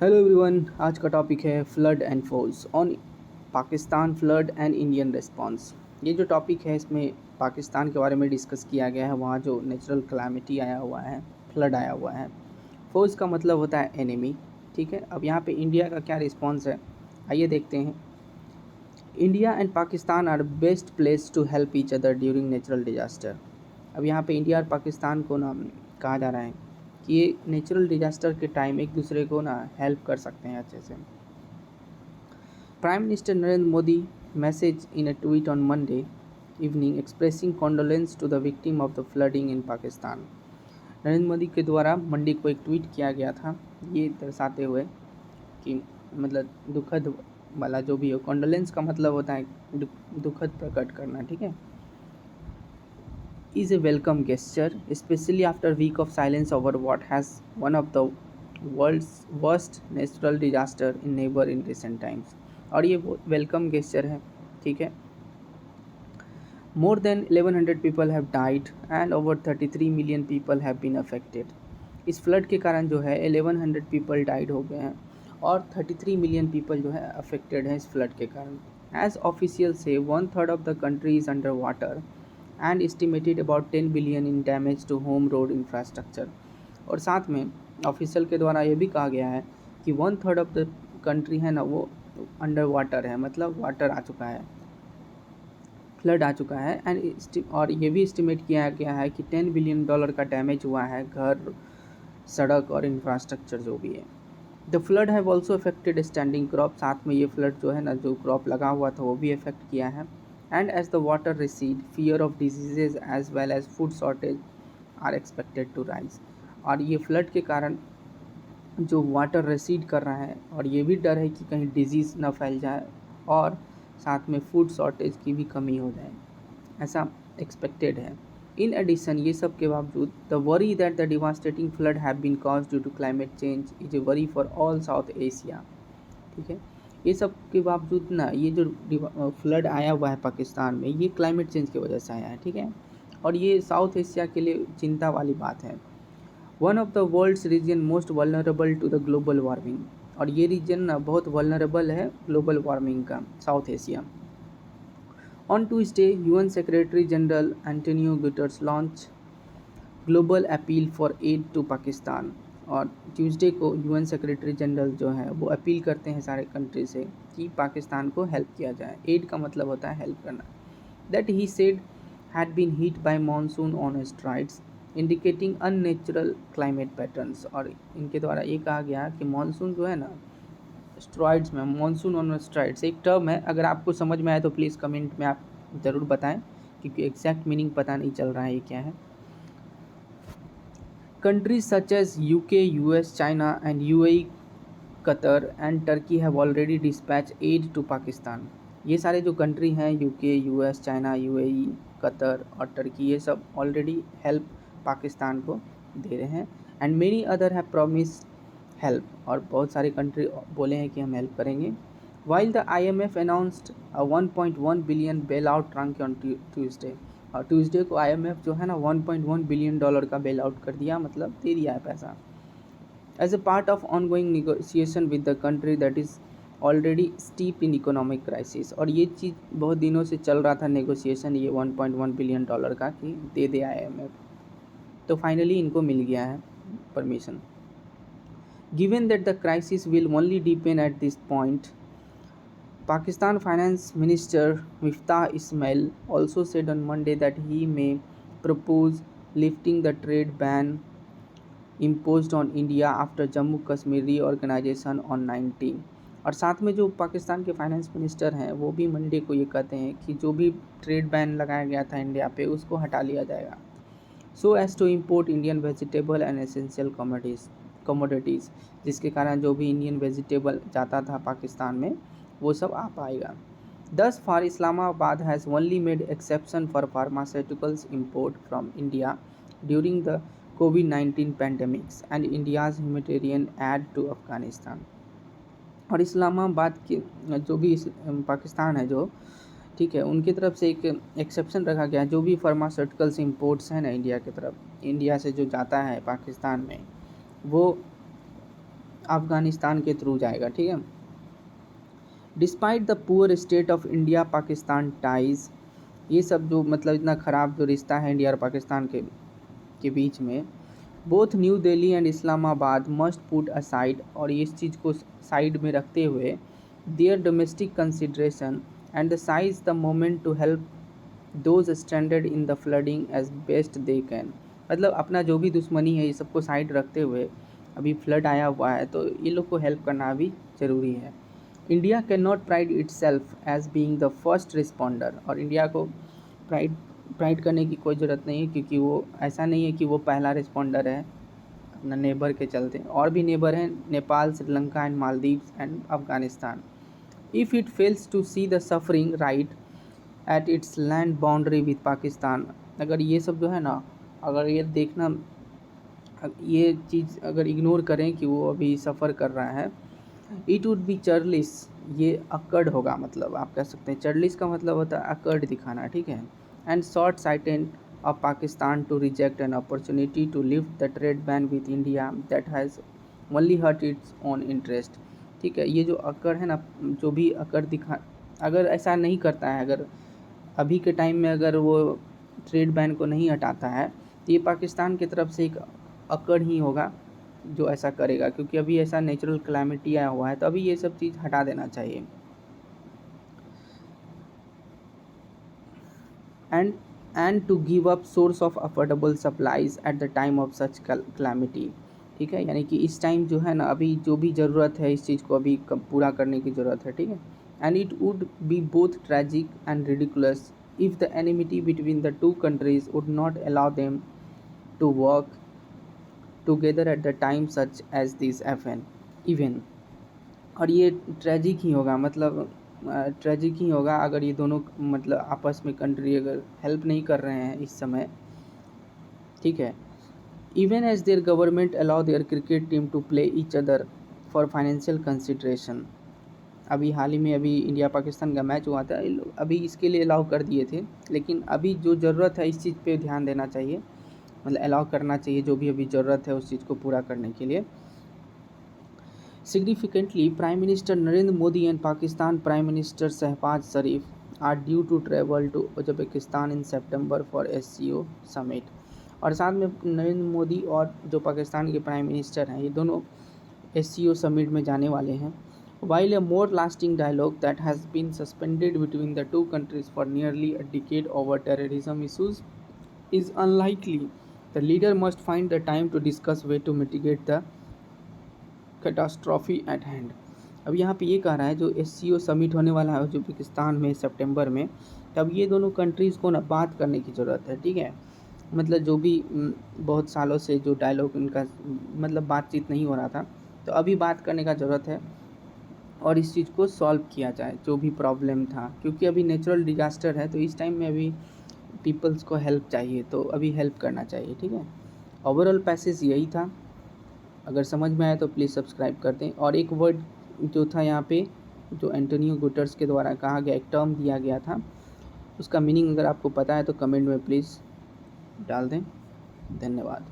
Hello everyone. आज का topic है flood and force on Pakistan flood and Indian response. ये जो टॉपिक है इसमें पाकिस्तान के बारे में डिस्कस किया गया है, वहाँ जो नेचुरल क्लैमिटी आया हुआ है, फ्लड आया हुआ है। फोर्स का मतलब होता है एनिमी। ठीक है, अब यहाँ पे इंडिया का क्या रिस्पांस है, आइए देखते हैं। India and Pakistan are best place to help each other during natural disaster. अब यहाँ पे इंडिया और पाकिस्तान को ना कहा जा रहा है कि ये नेचुरल डिजास्टर के टाइम एक दूसरे को ना हेल्प कर सकते हैं अच्छे से। Prime Minister Narendra Modi message in a tweet on Monday evening expressing condolence to the victim of the flooding in Pakistan। Narendra Modi के द्वारा मंडे को एक ट्वीट किया गया था, ये दर्शाते हुए कि मतलब दुखद वाला जो भी हो, कॉन्डोलेंस का मतलब होता है दुखद प्रकट करना। ठीक है, is a welcome gesture, especially after a week of silence over what has one of the world's worst natural disaster in neighbor in recent times। और ये वेलकम गेस्चर है। ठीक है, more than 1100 people have died and over 33 million people have been affected। इस flood के कारण जो है 1100 पीपल डाइड हो गए हैं और 33 मिलियन पीपल जो है अफेक्टेड हैं इस फ्लड के कारण। एज ऑफिशियल से 1/3 of the country is under water and estimated about 10 billion in damage to home road infrastructure. और साथ में ऑफिशियल के द्वारा ये भी कहा गया है कि 1/3 ऑफ द कंट्री है ना वो अंडर वाटर है, मतलब वाटर आ चुका है, फ्लड आ चुका है। और ये भी एस्टिमेट किया गया है कि $10 बिलियन का डैमेज हुआ है, घर, सड़क और इंफ्रास्ट्रक्चर जो भी है। The flood have also affected standing crop. साथ में ये फ्लड जो है ना, जो क्रॉप लगा हुआ था वो भी अफेक्ट किया है। And as the water receded fear of diseases as well as food shortage are expected to rise. और ये फ्लड के कारण जो वाटर रिसीड कर रहा है और ये भी डर है कि कहीं डिजीज़ ना फैल जाए और साथ में फूड शॉर्टेज की भी कमी हो जाए, ऐसा एक्सपेक्टेड है। इन एडिशन, ये सब के बावजूद the worry that the devastating flood have been cause due to climate change is a worry for all South Asia. ठीक है, ये सब के बावजूद ना ये जो फ्लड आया हुआ है पाकिस्तान में, ये क्लाइमेट चेंज की वजह से आया है। ठीक है, और ये साउथ एशिया के लिए चिंता वाली बात है। One of the world's region most vulnerable to the global warming. और ये रीजन ना बहुत वल्नरेबल है ग्लोबल वार्मिंग का, South Asia. On Tuesday, UN Secretary General Antonio Guterres launched global appeal for aid to Pakistan. और ट्यूसडे को यूएन सेक्रेटरी जनरल जो है वो अपील करते हैं सारे कंट्री से कि पाकिस्तान को हेल्प किया जाए। एड का मतलब होता है हेल्प करना। That he said had been hit by monsoon on strides indicating unnatural climate patterns. और इनके द्वारा ये कहा गया कि मानसून जो है ना, स्ट्राइड्स में, मानसून ऑन स्ट्राइड्स एक टर्म है, अगर आपको समझ में आए तो प्लीज़ कमेंट में आप ज़रूर बताएं, क्योंकि एग्जैक्ट मीनिंग पता नहीं चल रहा है ये क्या है। Countries such as UK, US, China and UAE, Qatar and Turkey have already dispatched aid to Pakistan। ये सारे जो कंट्री हैं, UK, US, China, UAE, Qatar और टर्की, ये सब ऑलरेडी हेल्प पाकिस्तान को दे रहे हैं। And many other have promise help, और बहुत सारे कंट्री बोले हैं कि हम हेल्प करेंगे। While the IMF announced a 1.1 billion bail out trunk on Tuesday. और ट्यूसडे को IMF जो है ना $1.1 बिलियन का बेल आउट कर दिया, मतलब दे दिया है पैसा। As a part of ongoing negotiation with the country that is already steep in economic crisis. और ये चीज़ बहुत दिनों से चल रहा था नेगोशिएशन, ये $1.1 बिलियन का कि दे दे IMF, तो फाइनली इनको मिल गया है permission. Given that the crisis will only deepen at this point, Pakistan Finance Minister Miftah Ismail also said on Monday that he may propose lifting the trade ban imposed on India after Jammu Kashmir reorganization on 19। और साथ में जो पाकिस्तान के finance minister हैं वो भी Monday को ये कहते हैं कि जो भी ट्रेड बैन लगाया गया था इंडिया पे उसको हटा लिया जाएगा, so as to import Indian vegetable and essential commodities, जिसके कारण जो भी इंडियन वेजिटेबल जाता था पाकिस्तान में वो सब आ पाएगा। Thus far Islamabad has only made exception for pharmaceuticals import from India during the COVID-19 pandemics and India's humanitarian aid to Afghanistan. और इस्लामाबाद के जो भी पाकिस्तान है जो, ठीक है, उनकी तरफ से एक एक्सेप्शन रखा गया है। जो भी फार्मास्यूटिकल्स इंपोर्ट्स हैं ना इंडिया की तरफ, इंडिया से जो जाता है पाकिस्तान में, वो अफ़गानिस्तान के थ्रू जाएगा, ठीक है। Despite the poor state of India Pakistan ties, ये सब जो मतलब इतना ख़राब जो रिश्ता है इंडिया और पाकिस्तान के बीच में, both New Delhi and Islamabad must put aside, और इस चीज़ को साइड में रखते हुए their domestic consideration and the seize the moment to help those stranded in the flooding as best they can, मतलब अपना जो भी दुश्मनी है ये सबको साइड रखते हुए अभी फ्लड आया हुआ है तो ये लोग को हेल्प करना भी ज़रूरी है। India can not pride itself as being the first responder, और इंडिया को प्राइड करने की कोई ज़रूरत नहीं है, क्योंकि वो ऐसा नहीं है कि वो पहला रिस्पॉन्डर है अपना नेबर के चलते, और भी नेबर हैं Nepal, Sri Lanka and Maldives and Afghanistan. If it fails to see the suffering right at its land boundary with Pakistan, अगर ये सब जो है ना, अगर ये देखना, ये चीज़ अगर इग्नोर करें कि वो अभी सफ़र कर रहा है, इट वुड बी चर्लिस, ये अकड़ होगा, मतलब आप कह सकते हैं चर्लिस का मतलब होता है अकड़ दिखाना, ठीक है। And short sighted of Pakistan to reject an opportunity to lift the trade ban with India that has only hurt its own interest, ठीक है। ये जो अकड़ है ना, जो भी अकड़ दिखा, अगर ऐसा नहीं करता है, अगर अभी के टाइम में अगर वो ट्रेड बैन को नहीं हटाता है तो ये पाकिस्तान की तरफ से एक अकड़ ही होगा जो ऐसा करेगा, क्योंकि अभी ऐसा नेचुरल क्लैमिटी आया हुआ है तो अभी ये सब चीज़ हटा देना चाहिए। And to give up source of affordable supplies at the time of such calamity, ठीक है। यानी कि इस टाइम जो है ना, अभी जो भी ज़रूरत है इस चीज़ को अभी पूरा करने की ज़रूरत है, ठीक है। And it would be both tragic and ridiculous if the enmity between the two countries would not allow them to work together at the time such as this even, और ये ट्रेजिक ही होगा, मतलब ट्रेजिक ही होगा अगर ये दोनों मतलब आपस में कंट्री अगर हेल्प नहीं कर रहे हैं इस समय, ठीक है। Even as their government allow their cricket team to play each other for financial consideration, अभी हाल ही में अभी इंडिया पाकिस्तान का मैच हुआ था, अभी इसके लिए अलाउ कर दिए थे, लेकिन अभी जो ज़रूरत है इस चीज़ पे ध्यान देना चाहिए, मतलब अलाउ करना चाहिए जो भी अभी ज़रूरत है उस चीज़ को पूरा करने के लिए। Significantly, Prime Minister Narendra Modi and Pakistan Prime Minister Shehbaz Sharif are due to travel to Uzbekistan in September for SCO summit, और साथ में नरेंद्र मोदी और जो पाकिस्तान के प्राइम मिनिस्टर हैं ये दोनों SCO समिट में जाने वाले हैं। While a more lasting dialogue that has been suspended between the two countries for nearly a decade over terrorism issues is unlikely, the leader must find the time to discuss way to mitigate the catastrophe eight hand. अब यहाँ पे ये कह रहा है जो SCO summit होने वाला है उज्बेकिस्तान में सितंबर में, तब ये दोनों कंट्रीज़ को ना बात करने की ज़रूरत है, ठीक है। मतलब जो भी बहुत सालों से जो डायलॉग इनका मतलब बातचीत नहीं हो रहा था, तो अभी बात करने का ज़रूरत है और इस चीज़ को सॉल्व किया जाए जो भी प्रॉब्लम था, क्योंकि अभी नेचुरल डिजास्टर है तो इस टाइम में अभी पीपल्स को हेल्प चाहिए, तो अभी हेल्प करना चाहिए, ठीक है। ओवरऑल पैसेज यही था, अगर समझ में आया तो प्लीज़ सब्सक्राइब कर दें। और एक वर्ड जो था यहाँ पे जो एंटोनियो गुटर्स के द्वारा कहा गया, एक टर्म दिया गया था, उसका मीनिंग अगर आपको पता है तो कमेंट में प्लीज़ डाल दें। धन्यवाद।